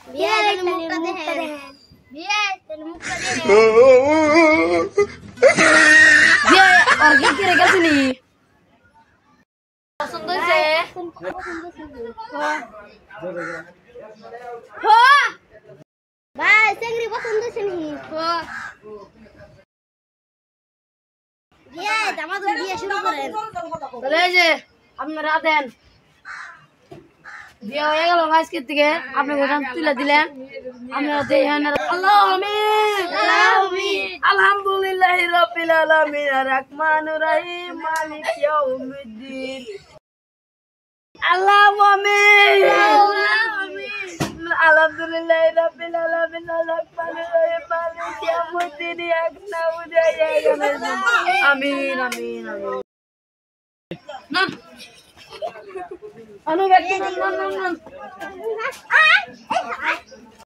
বিয়ে মুখটা দেখেন বিয়ে মুখটা দেখেন বিয়ে আর কি রে গেছিনি পছন্দ হইছে হো ভাই চেংড়ি পছন্দ হইছে নি হো বিয়ে আমাদের বিয়ে শুরু করেন তাহলে এই যে আপনারা দেন বিয়ে হয়ে গেল আজকের থেকে আপনি গোটান তুলে দিলেন আপনারা দেন আল্লাহ আমিন আলহামদুলিল্লাহি রাব্বিল আলামিন আর রহমানুর রহিম মালিক ইয়াউমিদ্দিন আল্লাহ আমিন আলহামদুলিল্লাহি রাব্বিল আলামিন আর রহমানুর রহিম মালিক ইয়াউমিদ্দিন আমিন আমিন আমিন না অনু ব্যক্তি